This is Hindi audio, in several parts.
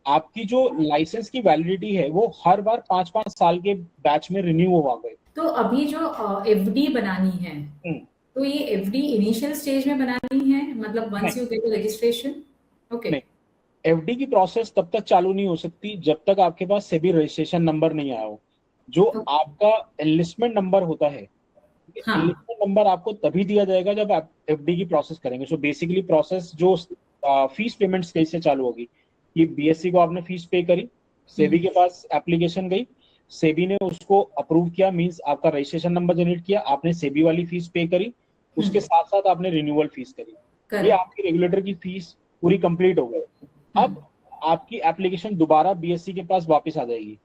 आपकी जो लाइसेंस की वैलिडिटी है वो हर बार 5-5 साल के बैच में रिन्यू हुआ गए। तो अभी जो एफडी बनानी है, तो ये एफडी इनिशियल स्टेज में बनानी है, मतलब once you get registration? Okay. नहीं, एफडी की प्रोसेस तब तक चालू नहीं हो सकती जब तक आपके पास सेबी रजिस्ट्रेशन नंबर नहीं आया हो। जो तो आपका एनलिस्टमेंट नंबर होता है, हाँ, एनलिस्टमेंट नंबर आपको तभी दिया जाएगा जब आप एफडी की प्रोसेस करेंगे। सो बेसिकली प्रोसेस जो फीस पेमेंट स्टेज से चालू होगी, कि बीएससी को आपने फीस पे करी, सेबी के पास एप्लीकेशन गई, सेबी ने उसको अप्रूव किया, मींस आपका रजिस्ट्रेशन नंबर जनरेट किया, आपने सेबी वाली फीस पे करी, उसके साथ साथ आपने रिन्यूअल फीस करी, ये करेक्ट। आपकी रेगुलेटर की फीस पूरी कंप्लीट हो गई। अब आपकी एप्लीकेशन दोबारा बीएससी के पास वापस आ जाएगी।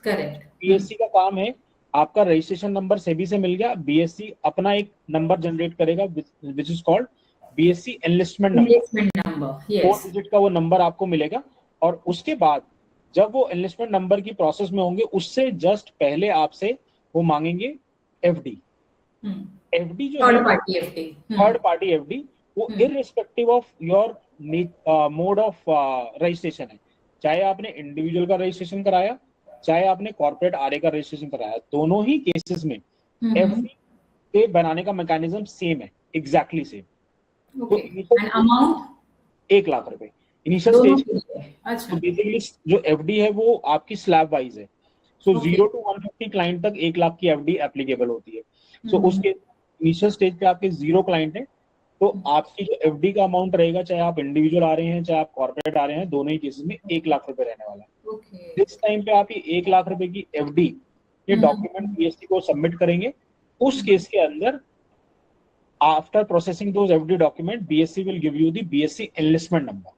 करेक्ट। बीएससी का काम है, आपका रजिस्ट्रेशन नंबर सेबी से मिल गया, बीएससी अपना एक नंबर जनरेट करेगा which is called BSc enlistment number. Investment number, 4 yes. Digit का वो नंबर आपको मिलेगा। और उसके बाद जब वो एनलिस्टमेंट नंबर की प्रोसेस में होंगे, उससे जस्ट पहले आपसे वो मांगेंगे एफडी। एफडी जो है थर्ड वो party FD. Third party FD, वो irrespective of your mode of registration है। चाहे आपने इंडिविजुअल का रजिस्ट्रेशन कराया, चाहे आपने कॉर्पोरेट आरए का रजिस्ट्रेशन कराया, दोनों ही केसेस में एफडी के बनाने का मैकेनिज्म सेम है, एग्जैक्टली सेम। तो ओके। एंड अमाउंट 1 लाख रुपए इनिशियल दोनों स्टेज। के लिए? तो अच्छा। बेसिकली जो एफडी है वो आपकी स्लैब वाइज है। So okay. 0 to 150 क्लाइंट तक 1 लाख की एफडी एप्लीकेबल होती है। सो उसके इनिशियल स्टेज पे आपके 0 क्लाइंट है, तो आपकी जो एफडी का अमाउंट रहेगा, चाहे आप इंडिविजुअल आ रहे हैं चाहे आप कॉर्पोरेट आ रहे हैं, दोनों ही केसेस में 1 लाख रुपए रहने वाला है। ओके। इस टाइम पे आप ये 1 लाख रुपए की एफडी ये डॉक्यूमेंट बीएससी को सबमिट करेंगे। उस केस के अंदर after processing those FD document, BSc will give you the BSc enlistment number.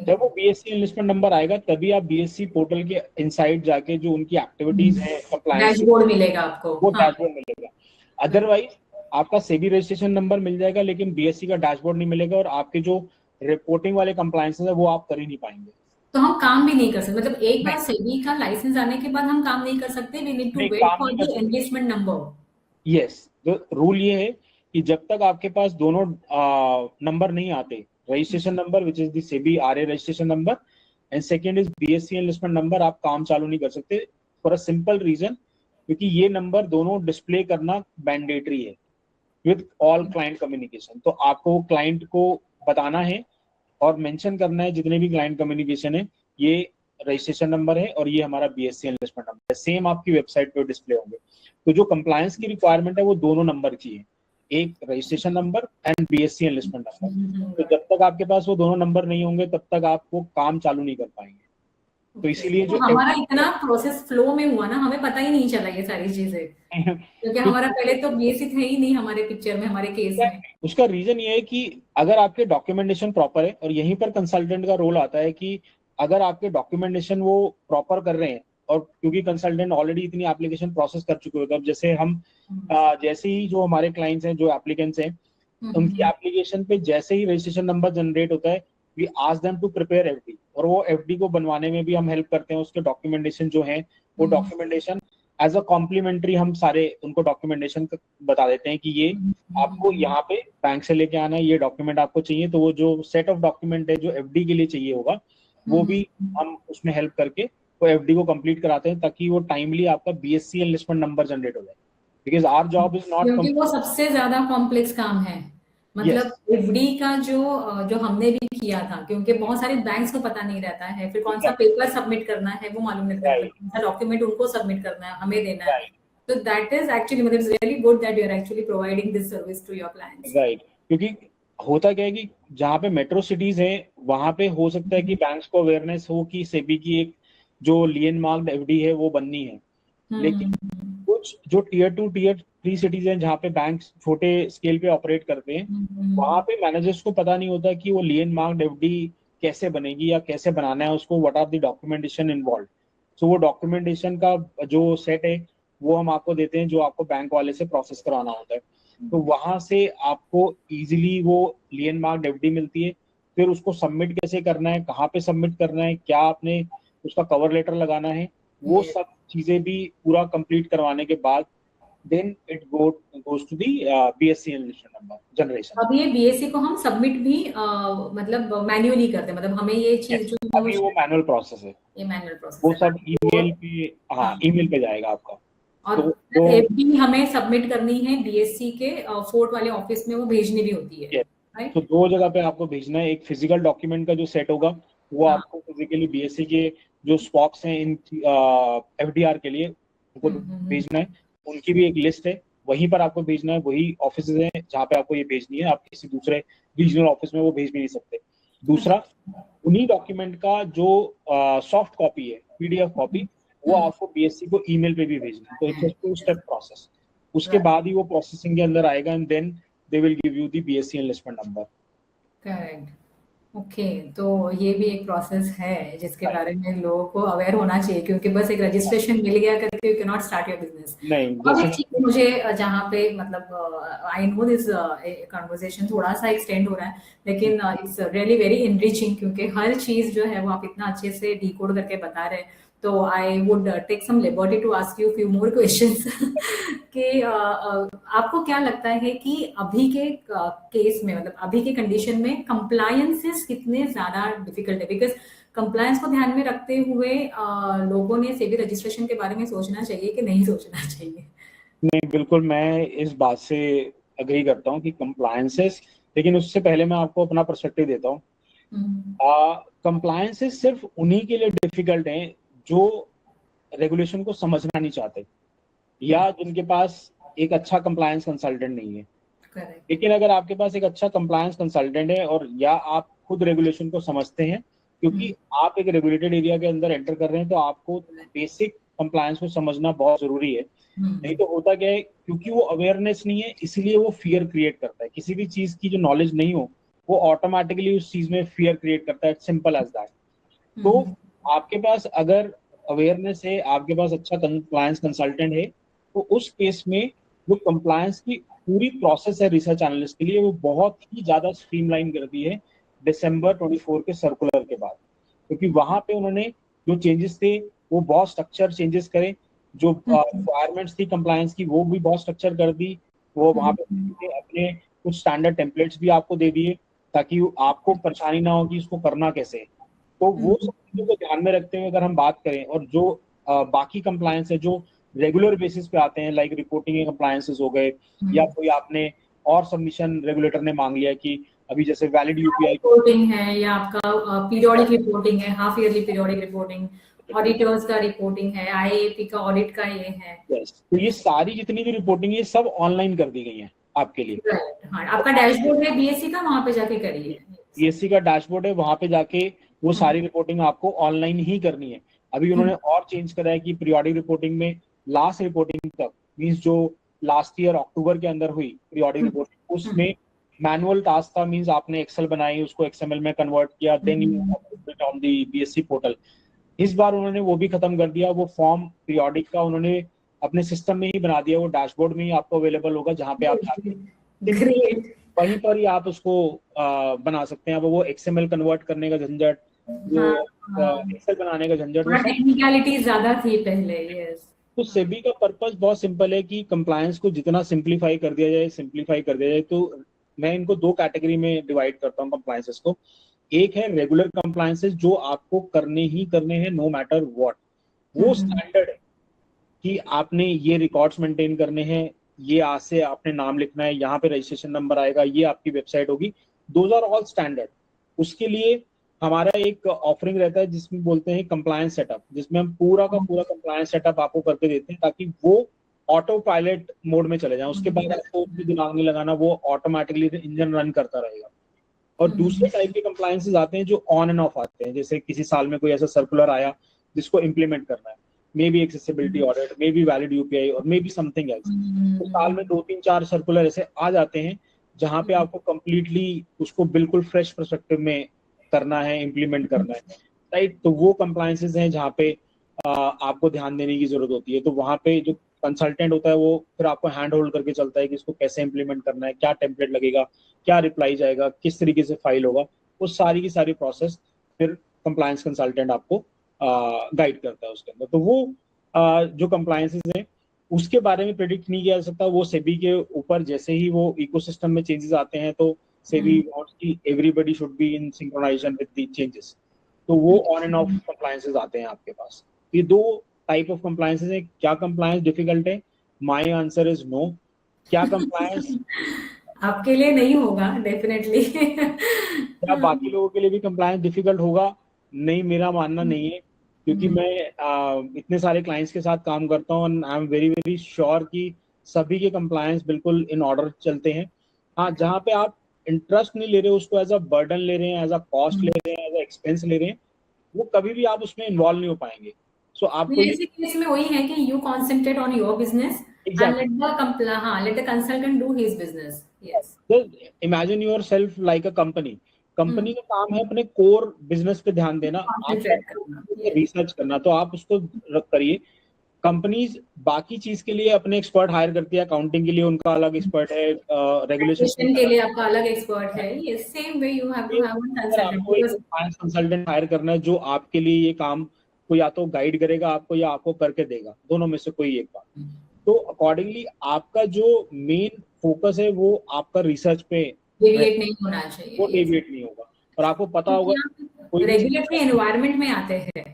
जब वो बीएससी एनलिस्टमेंट नंबर आएगा, तभी आप बीएससी पोर्टल के इनसाइड जाके जो उनकी एक्टिविटीज है कंप्लायंस, डैशबोर्ड मिलेगा आपको, वो हाँ। डैशबोर्ड मिलेगा। अदरवाइज आपका सेबी रजिस्ट्रेशन नंबर मिल जाएगा, लेकिन बीएससी का डैशबोर्ड नहीं मिलेगा, और आपके जो रिपोर्टिंग वाले कंप्लायंसेस है वो आप कर ही नहीं पाएंगे। तो हम काम भी नहीं कर सकते, मतलब एक नहीं, बार सेबी का लाइसेंस आने के बाद हम काम नहीं कर सकते? वी नीड टू नहीं वेट काम फॉर नहीं कर द सकते। Engagement number? यस, तो रूल ये है कि जब तक आपके पास दोनों नंबर नहीं आते, registration number which is the SEBI RA registration number and second is BSC enlistment number, आप काम चालू नहीं कर सकते फॉर अ सिंपल रीजन, क्योंकि ये नंबर दोनों डिस्प्ले करना मैंडेटरी है विद ऑल क्लाइंट कम्युनिकेशन। तो आपको क्लाइंट को बताना है और मेंशन करना है, जितने भी क्लाइंट कम्युनिकेशन है, ये रजिस्ट्रेशन नंबर है और ये हमारा बीएससी एनलिस्टमेंट नंबर है, सेम आपकी वेबसाइट पे डिस्प्ले होंगे। तो जो कंप्लायंस की रिक्वायरमेंट है वो दोनों नंबर की है, एक registration number and BSc enlistment number. तो जब तक आपके पास वो दोनों नंबर नहीं होंगे, तब तक आप वो काम चालू नहीं कर पाएंगे। तो इसीलिए तो जो हमारा इतना प्रोसेस फ्लो में हुआ ना, हमें पता ही नहीं चला ये सारी चीजें, क्योंकि हमारा पहले तो बेसिक है ही नहीं हमारे पिक्चर में, हमारे केस में। उसका रीजन ये है कि अगर आपके डॉक्यूमेंटेशन प्रॉपर है, और यहीं पर कंसल्टेंट का रोल आता है कि अगर आपके डॉक्यूमेंटेशन वो प्रॉपर कर रहे हैं, और क्योंकि कंसल्टेंट ऑलरेडी इतनी एप्लीकेशन प्रोसेस कर चुके होते हैं, अब जैसे हम जैसे ही जो हमारे क्लाइंट्स हैं, जो एप्लीकेंट्स हैं, उनकी एप्लीकेशन पे जैसे ही रजिस्ट्रेशन नंबर जनरेट होता है, we ask them to prepare FD, और वो एफडी को बनवाने में भी हम हेल्प करते हैं। उसके डॉक्यूमेंटेशन जो है, वो डॉक्यूमेंटेशन एज अ कॉम्प्लीमेंट्री हम सारे उनको डॉक्यूमेंटेशन बता देते हैं कि ये आपको यहाँ पे बैंक से लेके आना है, ये डॉक्यूमेंट आपको चाहिए। तो वो जो सेट ऑफ डॉक्यूमेंट है जो एफडी के लिए चाहिए होगा, वो भी हम उसमें हेल्प करके वो एफडी को कंप्लीट कराते हैं, ताकि वो टाइमली आपका बीएससी एनलिस्टमेंट नंबर जनरेट हो जाए। Because our job is not. क्योंकि वो सबसे ज्यादा कॉम्प्लेक्स काम है, यस, मतलब एफडी का जो हमने भी किया था, क्योंकि बहुत सारे बैंक्स को पता नहीं रहता है, फिर कौन सा पेपर सबमिट करना है वो मालूम नहीं रहता, राइट, कौन सा डॉक्यूमेंट उनको सबमिट करना है, हमें देना है। राइट, तो दैट इज एक्चुअली, मतलब it's really good that you are actually providing this service to your clients. Right. क्योंकि होता क्या है कि जहाँ पे मेट्रो सिटीज हैं, वहां पे हो सकता है कि बैंक्स को अवेयरनेस हो कि सेबी की एक जो लियन मार्क्ड एफडी है वो बननी है, लेकिन कुछ जो टीयर 2 टीयर 3 सिटीज हैं, जहाँ पे बैंक छोटे स्केल पे ऑपरेट करते हैं, वहां पे मैनेजर्स को पता नहीं होता कि वो लियन मार्क्ड एफडी कैसे बनेगी या कैसे बनाना है उसको, what are the documentation involve. So वो डॉक्यूमेंटेशन का जो सेट है वो हम आपको देते हैं, जो आपको बैंक वाले से प्रोसेस कराना होता है। तो वहां से आपको इजीली वो लियन मार्क्ड एफडी मिलती है। फिर उसको सबमिट कैसे करना है, कहाँ पे सबमिट करना है, क्या आपने उसका कवर लेटर लगाना है, वो सब चीजें भी पूरा कंप्लीट करवाने के बाद then it goes to the BSc enlistment number generation. अब ये BSc को हम सबमिट भी मतलब मैन्युअली करते हैं, मतलब हमें ये चीज जो अभी वो मैनुअल प्रोसेस है, ये मैनुअल प्रोसेस वो है। सब ईमेल पे, हाँ ईमेल पे जाएगा आपका। और तो एफडी हमें सबमिट करनी है BSc के फोर्ट वाले ऑफिस में, वो भेजनी भी होती है, राइट? तो दो जगह पे आपको भेजना है। एक फिजिकल डॉक्यूमेंट का जो सेट होगा वो आपको फिजिकली BSc के जो स्पॉक्स हैं इन FDR के लिए उनको भेजना है, उनकी भी एक लिस्ट है, वहीं पर आपको भेजना है। वही ऑफिस हैं जहाँ पे आपको ये भेजनी है, आप किसी दूसरे रीजनल ऑफिस में वो भेज भी नहीं सकते। दूसरा, उन्हीं डॉक्यूमेंट का जो सॉफ्ट कॉपी है, PDF कॉपी, वो आपको BSc को ईमेल पे भी भेजना है। तो इट्स अ 2-स्टेप प्रोसेस। उसके बाद ही वो प्रोसेसिंग के अंदर आएगा and then they will give you the BSc enlistment number. Correct, okay. तो ये भी एक प्रोसेस है जिसके बारे में लोगों को अवेयर होना चाहिए, क्योंकि बस एक रजिस्ट्रेशन मिल गया करके you can not start your business. और एक चीज मुझे जहाँ पे मतलब आई नो दिस कन्वर्सेशन थोड़ा सा एक्सटेंड हो रहा है, लेकिन इट्स रियली वेरी इनरिचिंग, क्योंकि हर चीज जो है वो आप इतना अच्छे से डिकोड करके बता रहे हैं। तो I would take some liberty to ask you few more questions कि आपको क्या लगता है कि अभी के केस में, मतलब अभी के कंडीशन में कंप्लायंसेस कितने ज्यादा डिफिकल्ट है? बिकॉज कंप्लायंस को ध्यान में रखते हुए लोगों ने सेबी रजिस्ट्रेशन के बारे में सोचना चाहिए कि नहीं सोचना चाहिए? नहीं, बिल्कुल मैं इस बात से अग्री करता हूँ कि कंप्लायंसेस, लेकिन उससे पहले मैं आपको अपना पर्सपेक्टिव देता हूँ। कंप्लायंसेस सिर्फ उन्हीं के लिए डिफिकल्ट हैं जो रेगुलेशन को समझना नहीं चाहते या जिनके पास एक अच्छा कंप्लायंस कंसल्टेंट नहीं है। लेकिन अगर आपके पास एक अच्छा कंप्लायंस कंसल्टेंट है और या आप खुद रेगुलेशन को समझते हैं, क्योंकि आप एक रेगुलेटेड एरिया के अंदर एंटर कर रहे हैं, तो आपको बेसिक कंप्लायंस को समझना बहुत जरूरी है। नहीं तो होता क्या है, क्योंकि वो अवेयरनेस नहीं है इसलिए वो फियर क्रिएट करता है। किसी भी चीज की जो नॉलेज नहीं हो वो ऑटोमेटिकली उस चीज में फियर क्रिएट करता है, सिंपल एज दैट। तो आपके पास अगर अवेयरनेस है, आपके पास अच्छा कंप्लायंस कंसल्टेंट है, तो उस केस में जो कंप्लायंस की पूरी प्रोसेस है रिसर्च एनालिस्ट के लिए, वो बहुत ही ज्यादा स्ट्रीमलाइन कर दी है दिसंबर 24 के सर्कुलर के बाद। क्योंकि वहां पे उन्होंने जो चेंजेस थे वो बहुत स्ट्रक्चर चेंजेस करे, जो रिक्वायरमेंट्स थी कंप्लायंस की वो भी बहुत स्ट्रक्चर कर दी। वो वहां पे अपने कुछ स्टैंडर्ड टेम्पलेट्स भी आपको दे दिए ताकि आपको परेशानी ना हो कि इसको करना कैसे। तो वो सब चीजों को ध्यान में रखते हुए अगर हम बात करें, और जो बाकी कंप्लायंस है जो रेगुलर बेसिस पे आते हैं, लाइक रिपोर्टिंग कंप्लायंसेस हो गए, या कोई आपने और सबमिशन रेगुलेटर ने मांग लिया कि अभी जैसे वैलिड यूपीआई रिपोर्टिंग है, या आपका पीरियोडिक रिपोर्टिंग है, half yearly periodic reporting, auditors का रिपोर्टिंग है, आईएपी का ऑडिट का ये है। तो ये सारी जितनी भी रिपोर्टिंग है सब ऑनलाइन कर दी गई है आपके लिए। हाँ, आपका डैशबोर्ड है BSc का, वहां पे जाके करिए। BSc का डैशबोर्ड है, वहां पे जाके वो सारी रिपोर्टिंग आपको ऑनलाइन ही करनी है। अभी उन्होंने और चेंज करा है कि पीरियोडिक रिपोर्टिंग में लास्ट रिपोर्टिंग तक, मींस जो लास्ट ईयर अक्टूबर के अंदर हुई पीरियोडिक रिपोर्टिंग, उसमें मैनुअल टास्क था, मींस आपने एक्सेल बनाई, उसको XML में कन्वर्ट किया, then you upload it on the BSc portal. इस बार उन्होंने वो भी खत्म कर दिया। वो फॉर्म पीरियोडिक का उन्होंने अपने सिस्टम में ही बना दिया, वो डैशबोर्ड में ही आपको अवेलेबल होगा, जहाँ पे आप जाके वहीं पर ही आप उसको बना सकते हैं। अब वो XML कन्वर्ट करने का झंझट, वो एक्सेल बनाने का झंझट, वो टेक्निकलिटी ज्यादा थी पहले। यस, तो सेबी का पर्पस बहुत सिंपल है कि कंप्लायंस को जितना सिंप्लीफाई कर दिया जाए। तो मैं इनको दो कैटेगरी में डिवाइड करता हूँ कंप्लायंसेस को। एक है रेगुलर कंप्लायंसेस जो आपको करने ही करने हैं नो मैटर व्हाट। वो स्टैंडर्ड है कि आपने ये रिकॉर्ड्स मेंटेन करने हैं, ये आज से आपने नाम लिखना है, यहाँ पे रजिस्ट्रेशन नंबर आएगा, ये आपकी वेबसाइट होगी। Those are all standard. उसके लिए हमारा एक ऑफरिंग रहता है जिसमें बोलते हैं कंप्लायंस सेटअप, जिसमें हम पूरा का पूरा कंप्लायंस सेटअप आपको करके देते हैं ताकि वो ऑटो पायलट मोड में चले जाए। उसके बाद आपको भी दिमाग नहीं लगाना, वो ऑटोमेटिकली इंजन रन करता रहेगा। और दूसरे टाइप के कंप्लायंसेस आते हैं जो ऑन एंड ऑफ आते हैं, जैसे किसी साल में कोई ऐसा सर्कुलर आया जिसको इम्प्लीमेंट करना है, may be accessibility audit, may be valid UPI, और मे बी समथिंग एल्स। तो साल में 2-3-4 सर्कुलर ऐसे आ जाते हैं जहाँ पे आपको कंप्लीटली उसको बिल्कुल फ्रेश पर्सपेक्टिव में करना है, इम्प्लीमेंट करना है, राइट। तो वो कंप्लायंसेस हैं जहाँ पे आपको ध्यान देने की जरूरत होती है। तो वहाँ पे जो कंसल्टेंट होता है वो फिर आपको हैंड होल्ड करके चलता है कि इसको कैसे इम्प्लीमेंट करना है, क्या टेम्पलेट लगेगा, क्या रिप्लाई जाएगा, किस तरीके से फाइल होगा, वो सारी की सारी प्रोसेस फिर कंप्लायंस कंसल्टेंट आपको गाइड करता है उसके अंदर। तो वो जो कंप्लायंसेस हैं उसके बारे में प्रेडिक्ट नहीं किया जा सकता। वो सेबी के ऊपर जैसे ही वो इकोसिस्टम में चेंजेस आते हैं तो सेबी वांट्स कि everybody should be in synchronisation with the changes, तो वो ऑन एंड ऑफ कंप्लायंसेस आते हैं आपके पास। ये दो टाइप ऑफ कंप्लायंसेस है। क्या कंप्लायंस डिफिकल्ट है? My answer is no. क्या कंप्लायंस आपके लिए नहीं होगा डेफिनेटली। क्या बाकी लोगों के लिए भी कंप्लायंस डिफिकल्ट होगा? नहीं, मेरा मानना नहीं है, क्योंकि मैं इतने सारे क्लाइंट्स के साथ काम करता हूँ and I am very very sure कि सभी के कंप्लायंस बिल्कुल इन ऑर्डर चलते हैं। हाँ, जहाँ पे आप इंटरेस्ट नहीं ले रहे हो, उसको एज अ बर्डन ले रहे हैं, एज अ कॉस्ट ले रहे हैं, एज अ एक्सपेंस ले रहे हैं, वो कभी भी आप उसमें इन्वॉल्व नहीं हो पाएंगे। सो आपको ऐसे केस में वही है कि you concentrate on your business and let the consultant do his business. Yes, imagine your self like a company. Company का काम है अपने कोर बिजनेस पे ध्यान देना, आपका कॉन्सेंट्रेट करना। रिसर्च करना, तो आप उसको करिए। कंपनीज बाकी चीज के लिए अपने एक्सपर्ट हायर करती है, अकाउंटिंग के लिए उनका अलग एक्सपर्ट है, रेगुलेशन के लिए आपका अलग एक्सपर्ट है। ये same way you have to have one consultant आपको एक फाइनेंस कंसल्टेंट हायर करना है जो आपके लिए ये काम को या तो गाइड करेगा आपको या आपको करके देगा, दोनों में से कोई एक बात। तो अकॉर्डिंगली आपका जो मेन फोकस है वो आपका रिसर्च पे डेविएट नहीं होना चाहिए। वो डेविएट नहीं होगा। और आपको पता होगा रेगुलेटरी एनवायरनमेंट में आते हैं,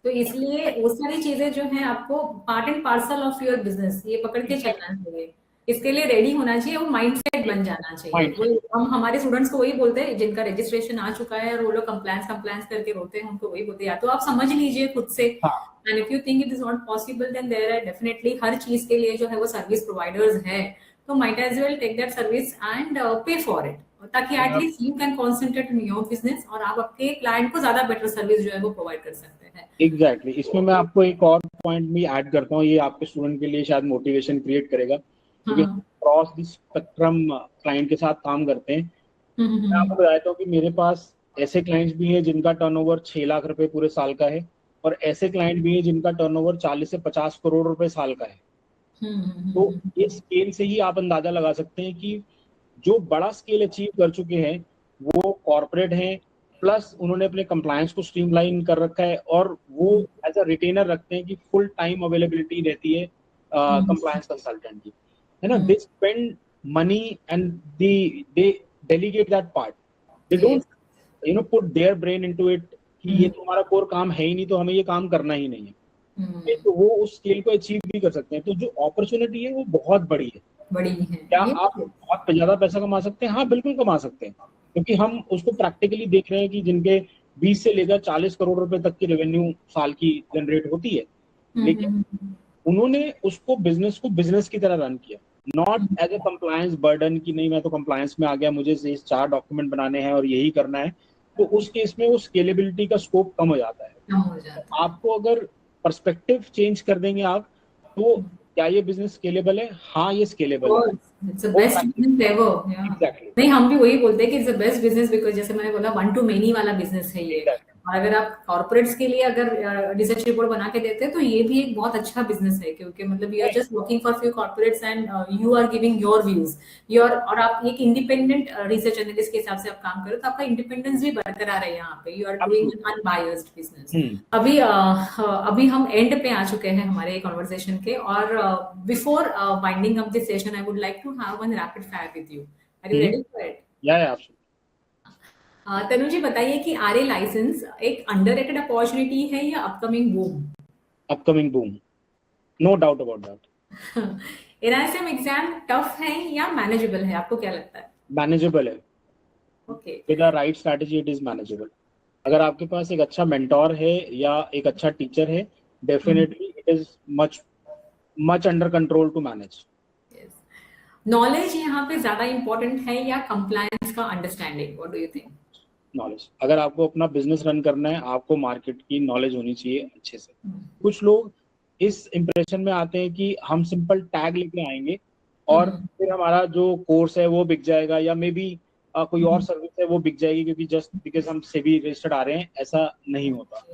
तो इसलिए वो सारी चीजें जो है आपको part and parcel of your business ये पकड़ के चलना चाहिए। इसके लिए रेडी होना चाहिए, वो माइंडसेट बन जाना चाहिए। वो हम हमारे स्टूडेंट्स को वही बोलते हैं जिनका रजिस्ट्रेशन आ चुका है और वो लोग कंप्लायंस करके रोते हैं, उनको वही बोलते हैं या तो आप समझ लीजिए खुद से, and if you think it is not possible then there are definitely हर चीज के लिए जो है वो सर्विस प्रोवाइडर्स है, तो might as well take that service and pay for it, ताकि at least you can concentrate in your business और आप आपके क्लाइंट को ज्यादा बेटर सर्विस जो है वो प्रोवाइड कर सकते हैं। एग्जैक्टली। इसमें मैं आपको एक और पॉइंट भी ऐड करता हूँ, ये आपके स्टूडेंट के लिए शायद मोटिवेशन क्रिएट करेगा, क्योंकि क्रॉस द स्पेक्ट्रम क्लाइंट के साथ काम करते हैं। मैं आपको बताता हूँ कि मेरे पास ऐसे क्लाइंट्स भी हैं जिनका टर्नओवर 6 लाख रुपए पूरे साल का है, और ऐसे क्लाइंट भी हैं जिनका टर्नओवर 40 से 50 करोड़ रुपए साल का है। तो इस स्केल से ही आप अंदाजा लगा सकते हैं कि जो बड़ा स्केल अचीव कर चुके हैं वो कॉर्पोरेट हैं, प्लस उन्होंने अपने कंप्लायंस को स्ट्रीमलाइन कर रखा है, और वो एज अ रिटेनर रखते हैं कि फुल टाइम अवेलेबिलिटी रहती है कंप्लायंस कंसल्टेंट की, है ना। They spend money and they delegate that part, they don't put their brain into it कि ये तुम्हारा कोर काम है ही नहीं तो हमें ये काम करना ही नहीं है। तो वो उस स्केल को अचीव भी कर सकते हैं। तो जो अपॉर्चुनिटी है वो बहुत बड़ी है। क्या आप बहुत ज्यादा पैसा कमा सकते हैं? हाँ, बिल्कुल कमा सकते हैं, क्योंकि हम उसको प्रैक्टिकली देख रहे हैं कि जिनके 20 से लेकर 40 करोड़ रुपए तक की रेवेन्यू साल की जनरेट होती है, लेकिन उन्होंने उसको बिजनेस की तरह रन किया, not as a compliance burden कि नहीं मैं तो कंप्लायंस में आ गया, मुझे 4 डॉक्यूमेंट बनाने हैं और यही करना है। तो उस केस में वो स्केलेबिलिटी का स्कोप कम हो जाता है। आपको अगर पर्सपेक्टिव चेंज कर देंगे आप, तो क्या ये बिजनेस स्केलेबल है? हाँ, ये स्केलेबल है। It's the best business ever. Yeah. Exactly. नहीं, हम भी वही बोलते हैं कि it's the best business because जैसे मैंने बोला one to many वाला बिजनेस है ये। Exactly. और अगर आप कॉर्पोरेट्स के लिए अगर रिसर्च रिपोर्ट बना के देते हैं तो ये भी एक बहुत अच्छा बिजनेस है, क्योंकि मतलब you are just working for few corporates and you are giving your views और आप एक इंडिपेंडेंट रिसर्च एनालिस्ट के हिसाब से आप काम करो तो आपका इंडिपेंडेंस भी बरकरार है। यहाँ पे you are doing unbiased business. अभी हम एंड पे आ चुके हैं हमारे कॉन्वर्सेशन के, और before winding up this session I would like to have one rapid fire with you. Are you ready for it? या तनु जी, बताइए कि आरए लाइसेंस एक अंडररेटेड अपॉर्चुनिटी है या upcoming boom? Upcoming boom, no doubt about that. NISM exam tough है या मैनेजेबल है, आपको क्या लगता है? मैनेजेबल है। Okay, with the right strategy it is manageable. अगर आपके पास एक अच्छा मेंटोर है या एक अच्छा टीचर है, definitely it is much under control to manage. Knowledge यहाँ पे ज्यादा इंपॉर्टेंट है या कंप्लायंस का understanding? What do you think? Knowledge. अगर आपको अपना बिजनेस रन करना है, आपको मार्केट की नॉलेज होनी चाहिए अच्छे से। कुछ लोग इस इंप्रेशन में आते हैं कि हम सिंपल टैग लेके आएंगे और फिर हमारा जो कोर्स है वो बिक जाएगा, या मे बी कोई और सर्विस है वो बिक जाएगी क्योंकि जस्ट बिकॉज हम सेबी रजिस्टर्ड आ रहे हैं। ऐसा नहीं होता।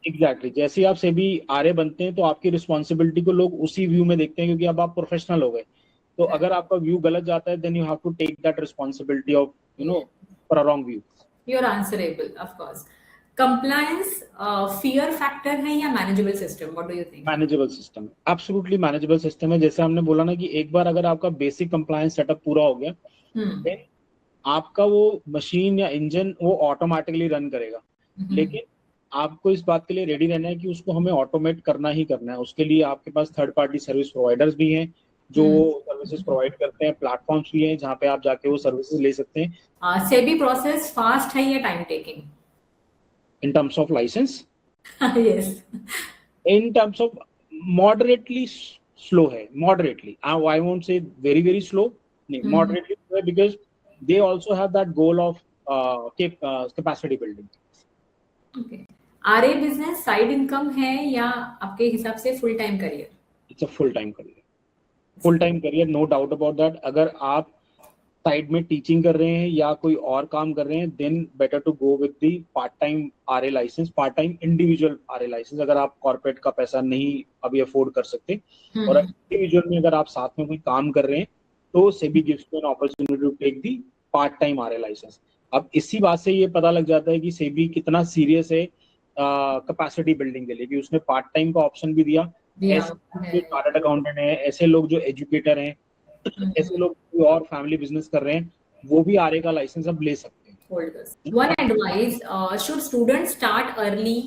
एग्जैक्टली, जैसे आप सेबी आ रहे बनते हैं तो आपकी रिस्पॉन्सिबिलिटी को लोग उसी व्यू में देखते हैं, क्योंकि अब आप प्रोफेशनल हो गए। तो अगर आपका व्यू गलत जाता है then you have to take that responsibility of for a wrong view. You are answerable, of course. Compliance fear factor है या manageable system? What do you think? Manageable system, absolutely manageable system है। जैसे हमने बोला ना कि एक बार अगर आपका बेसिक कंप्लायंस सेटअप पूरा हो गया, देन आपका वो मशीन या इंजन वो ऑटोमेटिकली रन करेगा। लेकिन आपको इस बात के लिए रेडी रहना है कि उसको हमें ऑटोमेट करना ही करना है। उसके लिए आपके पास थर्ड पार्टी सर्विस प्रोवाइडर्स भी हैं जो सर्विसेज प्रोवाइड करते हैं, प्लेटफॉर्म्स भी हैं जहाँ पे आप जाके वो सर्विसेज ले सकते हैं। सेबी प्रोसेस फास्ट है या time taking? In terms of licence, yes, in terms of moderately slow है, moderately, I won't say very very slow, नहीं, moderately slow है, because they also have that goal of capacity building. Okay. RA business side income है या आपके हिसाब से full time career? It's a full time career, full time career, no doubt about that. अगर आप साइड में टीचिंग कर रहे हैं या कोई और काम कर रहे हैं, then better to go with the part time RA licence, part time individual RA licence, अगर आप कॉर्पोरेट का पैसा नहीं अभी अफोर्ड कर सकते और इंडिविजुअल में अगर आप साथ में कोई काम कर रहे हैं, तो SEBI gives you an opportunity to take the part time RA licence. अब इसी बात से ये पता लग जाता है कि सेबी कितना सीरियस है कैपेसिटी बिल्डिंग के लिए, कि उसने पार्ट टाइम का ऑप्शन भी दिया। ऐसे चार्टर्ड अकाउंटेंट है, ऐसे लोग जो एजुकेटर हैं, ऐसे लोग कोई और फैमिली बिजनेस कर रहे हैं, वो भी आरए का लाइसेंस अब ले सकते हैं। One advice, should student start early?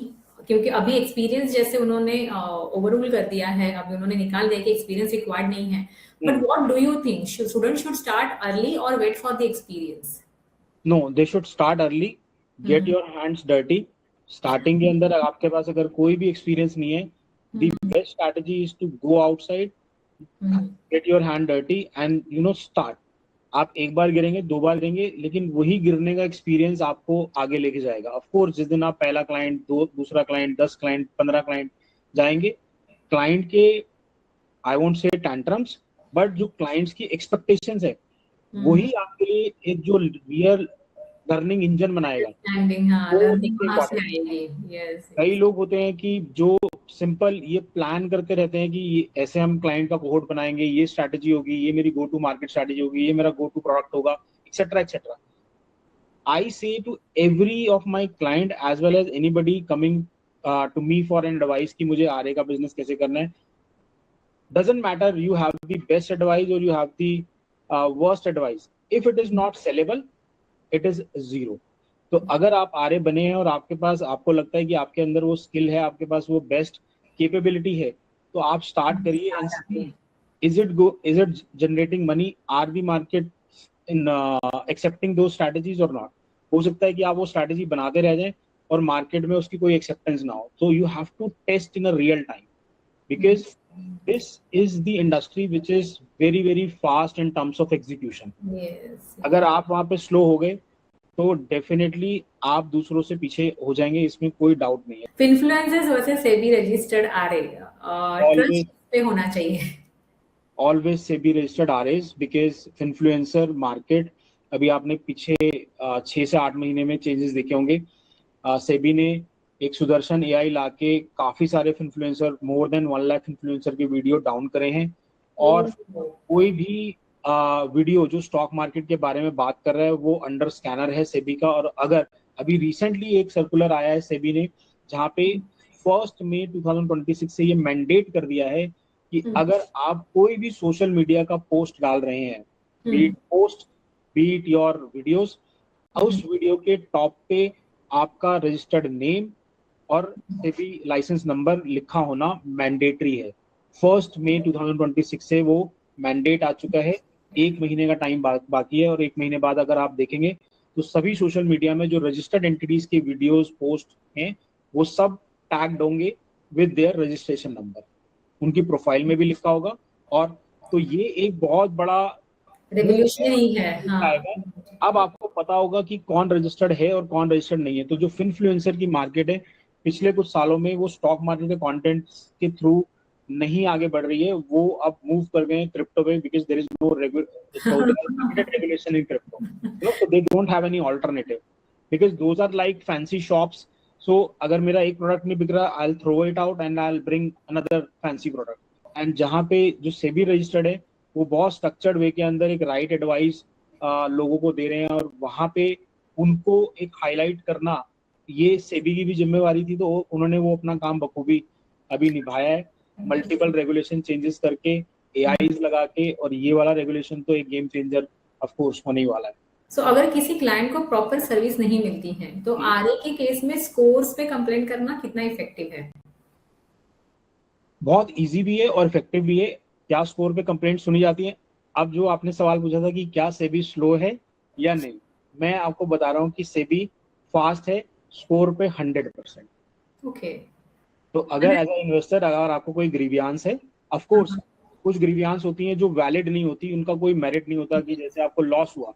क्योंकि अभी एक्सपीरियंस जैसे उन्होंने ओवररूल कर दिया है, अभी उन्होंने निकाल दिया कि एक्सपीरियंस रिक्वायर्ड नहीं है, but what do you think, student should start early और wait for the experience? No, they should start early, get your hands dirty. Starting के अंदर आपके पास अगर कोई भी एक्सपीरियंस नहीं है, the best strategy is to go outside, get your hand dirty and you know start. आप एक बार गिरेंगे, दो बार गिरेंगे, लेकिन वही गिरने का एक्सपीरियंस आपको आगे लेके जाएगा। ऑफ कोर्स जिस दिन आप पहला क्लाइंट, दूसरा क्लाइंट, 10 क्लाइंट, 15 क्लाइंट जाएंगे, क्लाइंट के I won't say tantrums, but जो क्लाइंट्स की एक्सपेक्टेशंस है वही आपके लिए एक जो रियल लर्निंग इंजन बनाएगा। कई लोग होते हैं कि जो सिंपल ये प्लान करते रहते हैं कि ये ऐसे हम क्लाइंट का कोहोर्ट बनाएंगे, ये स्ट्रैटेजी होगी, ये मेरी गो टू मार्केट स्ट्रैटेजी होगी, ये मेरा गो टू प्रोडक्ट होगा, etcetera etcetera. I say to every of my client as well as anybody coming to me for an advice कि मुझे आरए का बिजनेस कैसे करना है, doesn't matter you have the best advice or you have the worst advice, if it is not sellable it is zero. तो अगर आप आरए बने हैं और आपके पास, आपको लगता है कि आपके अंदर वो स्किल है, आपके पास वो बेस्ट कैपेबिलिटी है, तो आप स्टार्ट करिए and is it generating money, are the market in accepting those strategies or not. हो सकता है कि आप वो स्ट्रैटेजी बनाते रह जाएं और मार्केट में उसकी कोई एक्सेप्टेंस ना हो, तो you have to test in a real time, because this is the industry which is very very fast in terms of execution. Yes. अगर आप वहाँ पे स्लो हो गए तो डेफिनेटली आप दूसरों से पीछे हो जाएंगे, इसमें कोई डाउट नहीं है। Influencers versus SEBI registered RA, trust पे होना चाहिए। Always SEBI registered RAs, because influencer market अभी आपने पीछे 6 से 8 महीने में चेंजेस देखे होंगे। सेबी ने एक सुदर्शन एआई लाके काफी सारे influencer, more than 1 lakh influencer के वीडियो डाउन करे हैं, और कोई भी वीडियो जो स्टॉक मार्केट के बारे में बात कर रहा है वो अंडर स्कैनर है सेबी का। और अगर अभी रिसेंटली एक सर्कुलर आया है सेबी ने, जहाँ पे 1 मई 2026 से ये मैंडेट कर दिया है कि अगर आप कोई भी सोशल मीडिया का पोस्ट डाल रहे हैं, be it post, be it your videos, उस वीडियो के टॉप पे आपका रजिस्टर्ड नेम और सेबी लाइसेंस नंबर लिखा होना मैंडेटरी है। 1 मई 2026 से वो मैंडेट आ चुका है। 1 महीने का टाइम बाकी है, और 1 महीने बाद अगर आप देखेंगे तो सभी सोशल मीडिया में जो रजिस्टर्ड एंटिटीज के वीडियोस पोस्ट हैं वो सब टैग्ड होंगे विद देयर रजिस्ट्रेशन नंबर, उनकी प्रोफाइल में भी लिखा होगा। और तो ये एक बहुत बड़ा रेवोल्यूशनरी है। हाँ। अब आपको पता होगा कि कौन रजिस्टर्ड है और कौन रजिस्टर्ड नहीं है। तो जो इन्फ्लुएंसर की मार्केट है पिछले कुछ सालों में वो स्टॉक मार्केट के कंटेंट के थ्रू नहीं आगे बढ़ रही है, वो अब मूव कर गए हैं क्रिप्टो पे, because there is no regulation in crypto, you know, so they don't have any alternative, because those are like fancy shops. So अगर मेरा एक प्रोडक्ट नहीं बिक रहा, I will throw it out and I will bring another fancy product. And जहाँ पे जो सेबी रजिस्टर्ड है वो बहुत स्ट्रक्चर्ड वे के अंदर एक राइट एडवाइस लोगों को दे रहे हैं, और वहां पे उनको एक हाईलाइट करना ये सेबी की भी जिम्मेवारी थी, तो उन्होंने वो अपना काम बखूबी अभी निभाया है, मल्टीपल रेगुलेशन चेंजेस करके, एआईज लगा के, और ये वाला रेगुलेशन तो एक गेम चेंजर ऑफ कोर्स होने ही वाला है। सो अगर किसी क्लाइंट को प्रॉपर सर्विस नहीं मिलती है तो आरए के केस में स्कोर्स पे कंप्लेंट करना कितना इफेक्टिव है? बहुत इजी भी है और इफेक्टिव भी है। क्या स्कोर पे कंप्लेंट सुनी जाती है? अब जो आपने सवाल पूछा था कि क्या सेबी स्लो है या नहीं, मैं आपको बता रहा हूँ कि सेबी फास्ट है स्कोर पे 100%। ओके। तो अगर एज ए इन्वेस्टर अगर आपको कोई ग्रीवियांस है, ऑफ कोर्स कुछ ग्रीवियांस होती हैं जो वैलिड नहीं होती, उनका कोई मेरिट नहीं होता, कि जैसे आपको लॉस हुआ, अब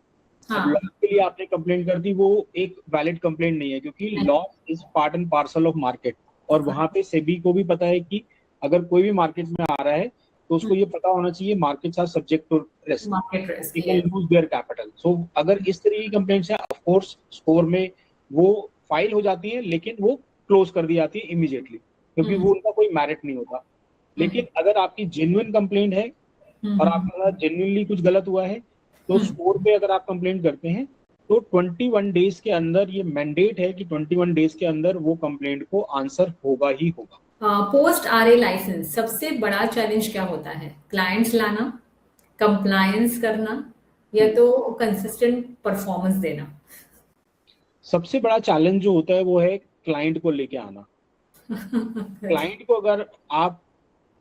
हाँ, लॉस के लिए आपने कंप्लेंट कर दी, वो एक वैलिड कंप्लेंट नहीं है, क्योंकि loss is part and parcel of market. और वहां पे सेबी को भी पता है कि अगर कोई भी मार्केट में आ रहा है तो उसको ये पता होना चाहिए markets are subject to risk, market risk, people lose their capital. So अगर इस तरह की कंप्लेंट्स है, ऑफ कोर्स स्कोर में वो फाइल हो जाती है, लेकिन वो क्लोज कर दी जाती है इमीडिएटली, क्योंकि वो उनका कोई मेरिट नहीं होता। लेकिन अगर आपकी जेन्युइन कंप्लेंट है और आपके साथ जेन्युइनली कुछ गलत हुआ है, तो स्कोर पे अगर आप कंप्लेंट करते हैं तो 21 डेज के अंदर, ये मैंडेट है कि 21 डेज के अंदर वो कंप्लेंट को आंसर होगा ही होगा। पोस्ट आरए लाइसेंस सबसे बड़ा चैलेंज क्या होता है? क्लाइंट्स लाना, कंप्लायंस करना, या तो कंसिस्टेंट परफॉर्मेंस देना? सबसे बड़ा चैलेंज जो होता है वो है क्लाइंट को लेके आना। क्लाइंट को अगर आप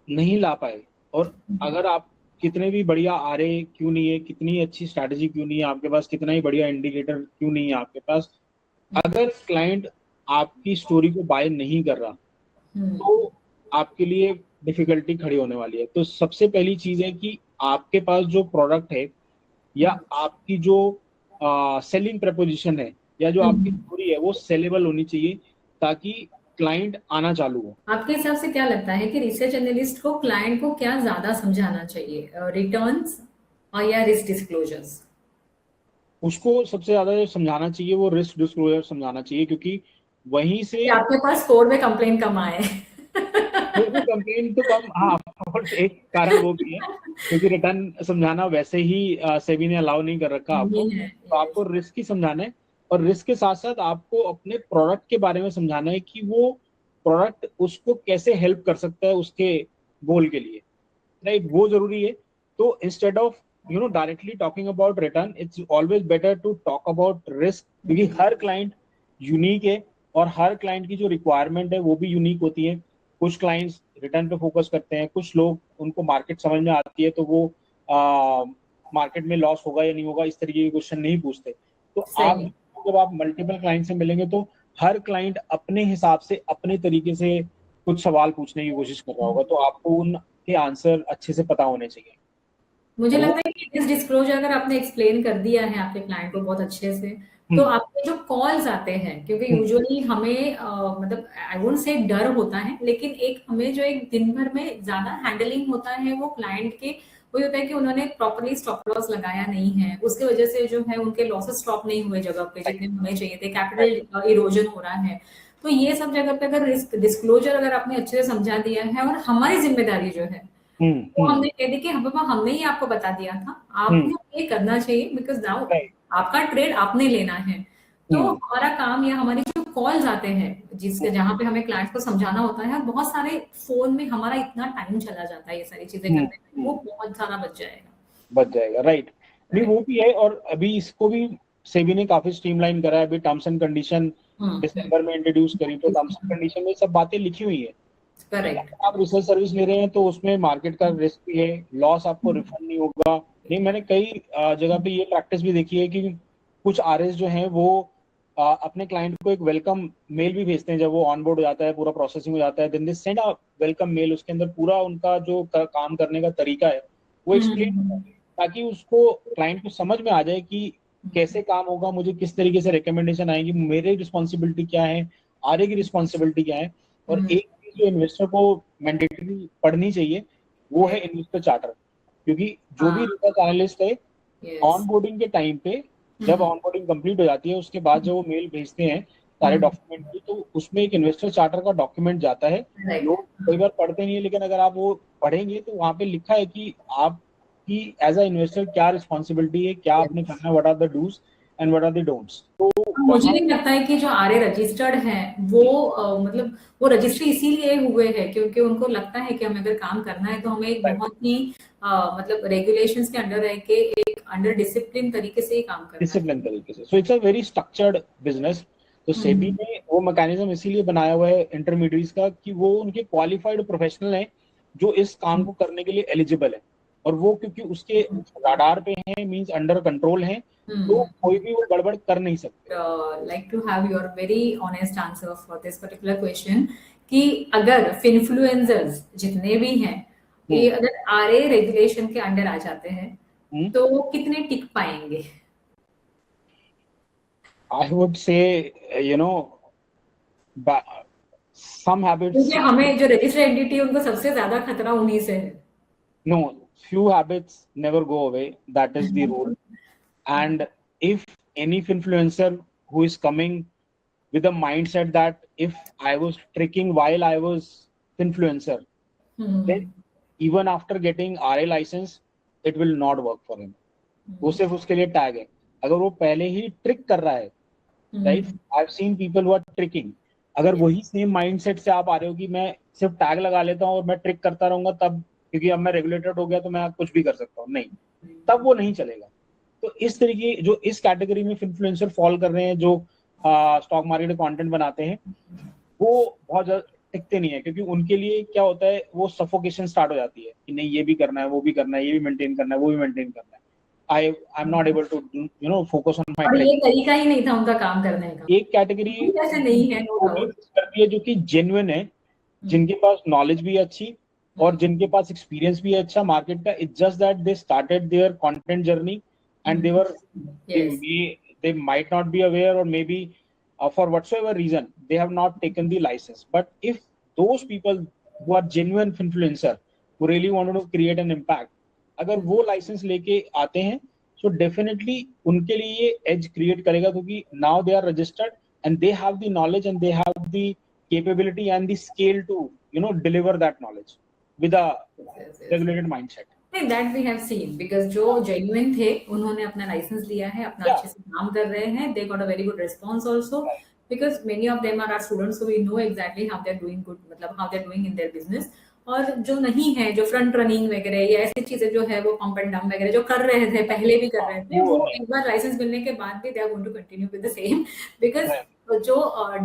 नहीं ला पाए, और अगर आप कितने भी बढ़िया आ रहे क्यों नहीं है, कितनी अच्छी स्ट्रैटेजी क्यों नहीं है आपके पास, कितना ही बढ़िया इंडिकेटर क्यों नहीं है आपके पास, अगर क्लाइंट आपकी स्टोरी को बाय नहीं कर रहा तो आपके लिए डिफिकल्टी खड़ी होने वाली है। तो सबसे पहली चीज है कि आपके पास जो प्रोडक्ट है, या आपकी जो सेलिंग प्रपोजिशन है, या जो आपकी स्टोरी है, वो सेलेबल होनी चाहिए, ताकि क्लाइंट आना चालू हो। आपके हिसाब से क्या लगता है कि रिसर्च एनालिस्ट को क्लाइंट को क्या ज्यादा समझाना चाहिए, रिटर्न्स और या रिस्क डिस्क्लोजर्स? उसको सबसे ज्यादा जो समझाना चाहिए वो रिस्क डिस्क्लोजर समझाना चाहिए, क्योंकि वहीं से आपके पास स्कोर में कंप्लेन कम आए? वो कंप्लेन तो कम, हाँ ऑफ कोर्स एक कारण वो भी है, क्योंकि रिटर्न समझाना वैसे ही सेबी ने अलाउ नहीं कर रखा आपको, नहीं है, तो आपको रिस्क ही समझाना है। और रिस्क के साथ साथ आपको अपने प्रोडक्ट के बारे में समझाना है कि वो प्रोडक्ट उसको कैसे हेल्प कर सकता है उसके गोल के लिए, राइट, वो जरूरी है। तो instead of directly talking about return, it's always better to talk about risk, क्योंकि हर क्लाइंट यूनिक है और हर क्लाइंट की जो रिक्वायरमेंट है वो भी यूनिक होती है। कुछ क्लाइंट्स रिटर्न पे फोकस करते हैं, कुछ लोग उनको मार्केट समझ में आती है तो वो मार्केट में लॉस होगा या नहीं होगा इस तरीके के क्वेश्चन नहीं पूछते। तो आप सही। जब आप मल्टीपल क्लाइंट से मिलेंगे तो हर क्लाइंट अपने हिसाब से अपने तरीके से कुछ सवाल पूछने की कोशिश कर रहा होगा, तो आपको उनके आंसर अच्छे से पता होने चाहिए। मुझे और वो लगता है कि दिस डिस्क्लोजर अगर आपने एक्सप्लेन कर दिया है आपके क्लाइंट को बहुत अच्छे से, तो हम्म, आपके जो कॉल्स आते हैं, क्योंकि हम्म, यूजुअली हमें मतलब आई वोंट से डर होता है, लेकिन एक हमें जो एक दिन भर में ज्यादा हैंडलिंग होता है वो क्लाइंट के, वो होता है कि उन्होंने प्रॉपरली स्टॉप लॉस लगाया नहीं है, उसके वजह से जो है उनके लॉसेस स्टॉप नहीं हुए जगह पे जितने होने चाहिए थे, कैपिटल इरोजन हो रहा है। तो ये सब जगह पे अगर रिस्क डिस्क्लोजर अगर आपने अच्छे से समझा दिया है, और हमारी जिम्मेदारी जो है हम्म, वो हमने कह दी कि हम पापा हमने ही आपको बता दिया था, हम्म, आपने ये करना चाहिए, बिकॉज नाउ राइट, आपका ट्रेड आपने लेना है। तो हम्म, हमारा काम या हमारी जो कॉल्स आते हैं जिसके जहाँ पे हमें क्लाइंट्स को समझाना होता है, बहुत सारे फोन में हमारा इतना टाइम चला जाता है ये सारी चीजें हम्म, करने में, वो बहुत सारा बच जाएगा। बच जाएगा, राइट। नहीं राइट। वो भी है, और अभी इसको भी सेबी ने काफी स्ट्रीमलाइन करा है। अभी टर्म्स एंड कंडीशन दिसंबर में इंट्रोड्यूस करी, तो टर्म्स एंड कंडीशन में सब बातें लिखी हुई है कि करेक्ट। अगर आप रिसर्च सर्विस ले रहे हैं तो उसमें मार्केट का रिस्क भी है, लॉस आपको रिफंड नहीं होगा। नहीं, मैंने कई जगह पे ये प्रैक्टिस भी देखी है कि कुछ आरएस जो हैं वो अपने क्लाइंट को एक वेलकम मेल भी भेजते हैं जब वो ऑन बोर्ड हो जाता है, पूरा प्रोसेसिंग हो जाता है, then they send a welcome mail, उसके अंदर पूरा उनका जो काम करने का तरीका है वो एक्सप्लेन होता है, ताकि उसको क्लाइंट को समझ में आ जाए कि कैसे काम होगा, मुझे किस तरीके से रिकमेंडेशन आएगी, मेरी रिस्पॉन्सिबिलिटी क्या है, आरए की रिस्पॉन्सिबिलिटी क्या है। और एक चीज जो इन्वेस्टर को मैंडेटरी पढ़नी चाहिए वो है इन्वेस्टर चार्टर, क्योंकि जो भी हाँ। रिसर्च एनालिस्ट है यस। ऑनबोर्डिंग के टाइम पे, जब ऑनबोर्डिंग कंप्लीट हो जाती है उसके बाद जब वो मेल भेजते हैं सारे डॉक्यूमेंट की, तो उसमें एक इन्वेस्टर चार्टर का डॉक्यूमेंट जाता है। राइट। लोग कई बार पढ़ते नहीं है, लेकिन अगर आप वो पढ़ेंगे तो वहां पे लिखा है कि आपकी एज अ इन्वेस्टर क्या रिस्पॉन्सिबिलिटी है, क्या आपने करना है, what are the dos, and what are the don'ts. तो मुझे नहीं लगता है कि जो आरए रजिस्टर्ड हैं वो मतलब वो रजिस्ट्री इसीलिए हुए हैं क्योंकि उनको लगता है कि हमें अगर काम करना है तो हमें एक बहुत ही मतलब रेगुलेशंस के अंडर रह के एक अंडर डिसिप्लिन तरीके से ही काम करना है, डिसिप्लिन तरीके से. So it's a very structured business. तो सेबी ने वो मैकेनिज्म इसीलिए बनाया हुआ है इंटरमीडिएट्स का कि वो उनके क्वालिफाइड प्रोफेशनल हैं जो इस काम को करने के लिए एलिजिबल है, और वो क्योंकि उसके राडार पे हैं, मींस अंडर कंट्रोल हैं, तो कोई भी वो गड़बड़ कर नहीं सकते. Like to have your very honest answer for this particular question कि अगर इन्फ्लुएंसर्स जितने भी हैं ये अगर आरए रेगुलेशन के अंडर आ जाते हैं तो वो कितने टिक पाएंगे? I would say, you know, some habits. क्योंकि हमें जो रजिस्टर्ड एंटिटी उनको सबसे ज्यादा खतरा उन्हीं से है. No, few habits never go away. That is the rule. And if any influencer who is coming with a mindset that if I was tricking while I was influencer, then even after getting RA license, it will not work for him. वो सिर्फ उसके लिए टैग है. अगर वो पहले ही ट्रिक कर रहा है, right, I have seen people who are tricking. अगर वही सेम माइंडसेट से आप आ रहे हो कि मैं सिर्फ टैग लगा लेता हूँ और मैं ट्रिक करता रहूंगा तब क्योंकि अब मैं रेगुलेटेड हो गया तो मैं कुछ भी कर सकता हूँ, नहीं, तब वो नहीं चलेगा. तो इस तरीके जो इस कैटेगरी में इन्फ्लुएंसर फॉल कर रहे हैं, जो स्टॉक मार्केट में कंटेंट बनाते हैं, वो बहुत ज्यादा टिकते नहीं है क्योंकि उनके लिए क्या होता है, वो सफोकेशन स्टार्ट हो जाती है कि नहीं ये भी करना है, वो भी करना है, ये भी मेंटेन करना है, वो भी मेंटेन करना है. I am not able to focus on my. ये तरीका ही नहीं था उनका काम करने का. एक कैटेगरी ऐसे नहीं है, नो डाउट, करती है जो कि जेन्युइन है, जिनके पास नॉलेज भी अच्छी और जिनके पास एक्सपीरियंस भी है अच्छा मार्केट का. It's just that they started their content journey and they were they might not be aware or maybe for whatsoever reason they have not taken the license. But if those people who are genuine influencer who really wanted to create an impact, अगर वो लाइसेंस लेके आते हैं so definitely उनके लिए ये edge create करेगा क्योंकि now they are registered and they have the knowledge and they have the capability and the scale to deliver that knowledge with a regulated mindset. That we have seen because जो genuine थे उन्होंने अपना लाइसेंस लिया है, अपना अच्छे से काम कर रहे हैं. They got a very good response also because many of them are our students, so we know exactly how they're doing good, मतलब how they're doing in their business. और जो नहीं है, जो फ्रंट रनिंग वगैरह या ऐसी चीजें जो है वो पंप एंड डंप वगैरह जो कर रहे थे पहले भी कर रहे थे, वो एक बार लाइसेंस मिलने के बाद भी they are going to continue with the same because जो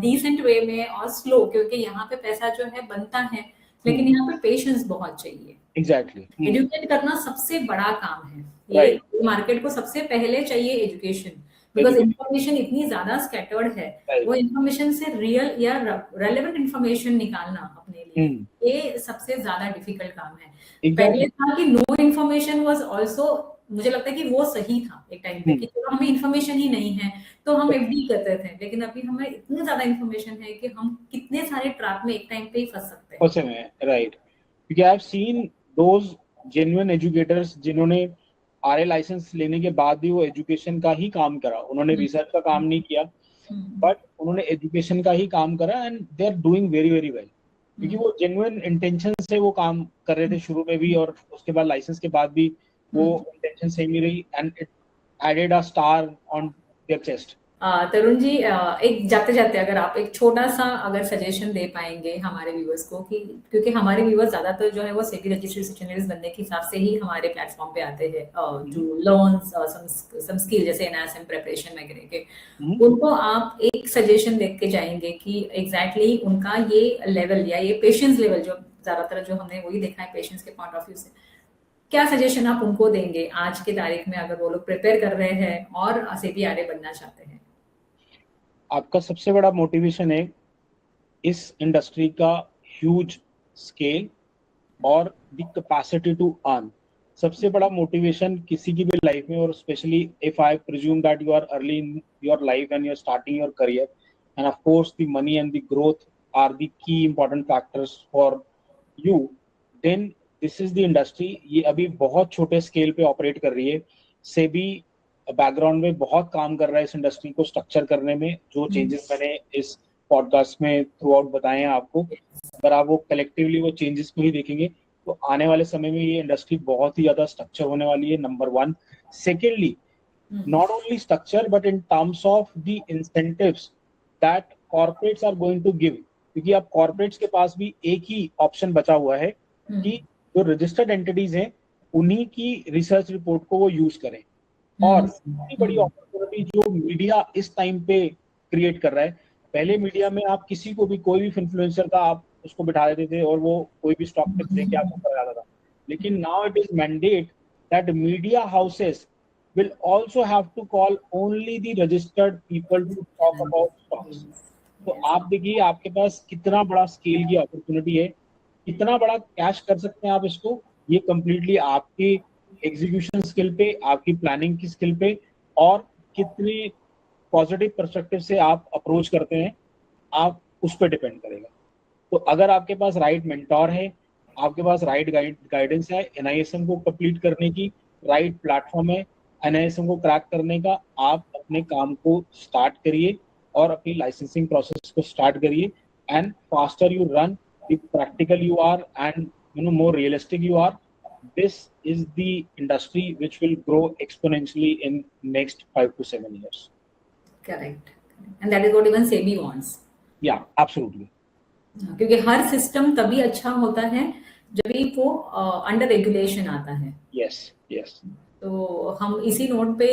डिसेंट वे में और स्लो, क्योंकि यहाँ पे पैसा जो है बनता है लेकिन यहाँ पे पेशेंस बहुत चाहिए. एग्जैक्टली एजुकेट करना सबसे बड़ा काम है. ये मार्केट को सबसे पहले चाहिए एजुकेशन बिकॉज इंफॉर्मेशन इतनी ज्यादा स्कैटर्ड है. वो इंफॉर्मेशन से रियल या रेलेवेंट इंफॉर्मेशन निकालना अपने लिए ये सबसे ज्यादा डिफिकल्ट काम है. पहले था कि नो इंफॉर्मेशन वाज आल्सो, मुझे लगता है कि वो सही था एक टाइम पे कि चलो हमें इंफॉर्मेशन ही नहीं है तो हम एफडी करते थे, लेकिन अभी हमें इतनी ज्यादा इंफॉर्मेशन है कि हम कितने सारे ट्रैप में एक टाइम पे ही फंस सकते हैं. राइट, क्योंकि आई have seen those genuine educators जिन्होंने आरए लाइसेंस लेने के बाद भी वो एजुकेशन का ही काम करा. उन्होंने रिसर्च का काम नहीं किया बट उन्होंने एजुकेशन का ही काम करा and they are doing very very well क्योंकि वो जेन्युइन इंटेंशन से वो काम कर रहे थे शुरू में भी और उसके बाद लाइसेंस के बाद भी वो इंटेंशन सेम ही रही and it added a star on their chest. Tarun ji, एक जाते जाते अगर आप एक छोटा सा अगर सजेशन दे पाएंगे हमारे व्यूअर्स को कि क्योंकि हमारे व्यूअर्स ज्यादातर जो है वो सेबी रजिस्ट्रेशन सेशनरीज बनने के हिसाब से ही हमारे प्लेटफॉर्म पे आते हैं टू लर्न सम स्किल जैसे एनएसएम प्रिपरेशन वगैरह के, उनको आप एक सजेशन देख के जाएंगे कि एग्जैक्टली उनका ये लेवल या ये पेशेंस लेवल जो ज्यादातर जो हमने वही देखा है पेशेंस के पॉइंट ऑफ व्यू से, क्या सजेशन आप उनको देंगे आज की तारीख में अगर वो लोग प्रिपेयर कर रहे हैं और सेबी आरए बनना चाहते हैं? आपका सबसे बड़ा मोटिवेशन है इस इंडस्ट्री का ह्यूज स्केल और द कैपेसिटी टू अर्न. सबसे बड़ा मोटिवेशन किसी की भी लाइफ में, और specially if I presume that you are early in your life and you are starting your career and of course the money and the growth are the key important factors for you, then this is the industry. ये अभी बहुत छोटे स्केल पे ऑपरेट कर रही है. सेबी बैकग्राउंड में बहुत काम कर रहा है इस इंडस्ट्री को स्ट्रक्चर करने में. जो चेंजेस मैंने इस पॉडकास्ट में थ्रू आउट बताए हैं आपको, अगर आप वो कलेक्टिवली वो चेंजेस को ही देखेंगे तो आने वाले समय में ये इंडस्ट्री बहुत ही ज्यादा स्ट्रक्चर होने वाली है, number 1. Secondly, not only structure but in terms of the incentives that corporates are going to give, क्योंकि अब corporates के पास भी एक ही ऑप्शन बचा हुआ है कि जो रजिस्टर्ड एंटिटीज हैं उन्हीं की रिसर्च रिपोर्ट को वो यूज करें। और सबसे बड़ी अपॉर्चुनिटी जो मीडिया इस टाइम पे क्रिएट कर रहा है, पहले मीडिया में आप किसी को भी, कोई भी इन्फ्लुएंसर था, आप उसको बिठा देते थे और वो कोई भी स्टॉक टिप देके आपको करा जाता था, लेकिन now it is mandate that media houses will also have to call only the registered people to talk about stocks. तो आप देखिए आपके पास कितना बड़ा स्केल की अपॉर्चुनिटी है, कितना बड़ा कैश कर सकते हैं आप इसको। ये कंप्लीटली आपकी एग्जीक्यूशन स्किल पे, आपकी प्लानिंग की स्किल पे और कितने पॉजिटिव पर्सपेक्टिव से आप अप्रोच करते हैं, आप उस पर डिपेंड करेगा। तो अगर आपके पास राइट मेंटोर है, आपके पास राइट गाइडेंस है, NISM को कंप्लीट करने की राइट प्लेटफॉर्म है, NISM को क्रैक करने का, आप अपने काम को स्टार्ट करिए और अपनी लाइसेंसिंग प्रोसेस को स्टार्ट करिए। And faster you run, the practical you are and more realistic you are, this is the industry which will grow exponentially in next 5 to 7 years. Correct. And that is what even SEBI wants. Yeah, absolutely. क्योंकि हर सिस्टम तभी अच्छा होता है जब भी वो अंडर रेगुलेशन आता है। Yes, yes. तो हम इसी नोट पे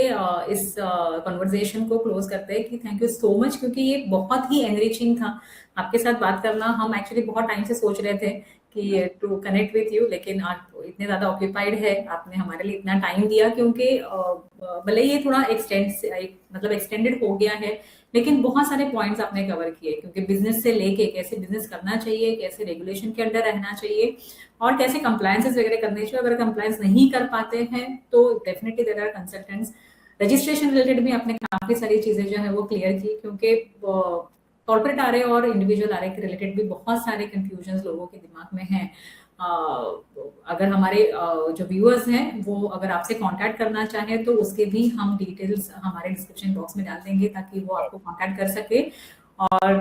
इस कन्वर्सेशन को क्लोज करते हैं कि थैंक यू सो मच, क्योंकि ये बहुत ही एनरिचिंग था आपके साथ बात करना। हम एक्चुअली बहुत टाइम से सोच रहे थे कि टू कनेक्ट विथ यू, लेकिन आप इतने ज़्यादा ऑक्यूपाइड है, आपने हमारे लिए इतना टाइम दिया, क्योंकि भले ये थोड़ा एक्सटेंडेड हो गया है, लेकिन बहुत सारे पॉइंट्स आपने कवर किए, क्योंकि बिजनेस से लेके कैसे बिजनेस करना चाहिए, कैसे रेगुलेशन के अंडर रहना चाहिए और कैसे कंप्लायंसेस वगैरह करने चाहिए। अगर कंप्लायंस नहीं कर पाते हैं तो definitely there are consultants. Registration related भी आपने काफी सारी चीजें जो है वो क्लियर की, क्योंकि कॉर्पोरेट आरए और इंडिविजुअल आरए के रिलेटेड भी बहुत सारे कंफ्यूजन लोगों के दिमाग में हैं। अगर हमारे जो व्यूअर्स हैं वो अगर आपसे कांटेक्ट करना चाहें तो उसके भी हम डिटेल्स हमारे डिस्क्रिप्शन बॉक्स में डाल देंगे ताकि वो आपको कांटेक्ट कर सके। और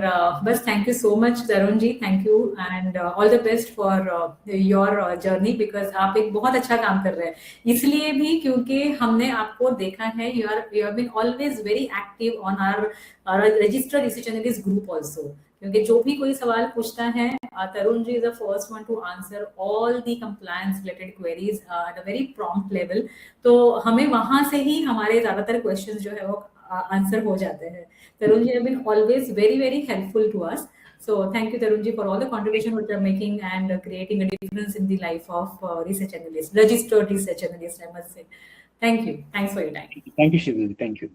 बस thank you so much Tarun ji, thank you and all the best for your journey, because आप एक बहुत अच्छा काम कर रहे हैं। इसलिए भी क्योंकि हमने आपको देखा है, you have been always very active on our registered research analyst group also, क्योंकि जो भी कोई सवाल पूछता है Tarun ji is the first one to answer all the compliance related queries at a very prompt level. तो हमें वहां से ही हमारे ज्यादातर क्वेश्चंस जो है वो आंसर हो जाते हैं। Tarun ji have been always very, very helpful to us. So thank you, Tarun ji, for all the contribution which you are making and creating a difference in the life of research analysts, registered research analysts, I must say. Thank you. Thanks for your time. Thank you, Shivu. Thank you.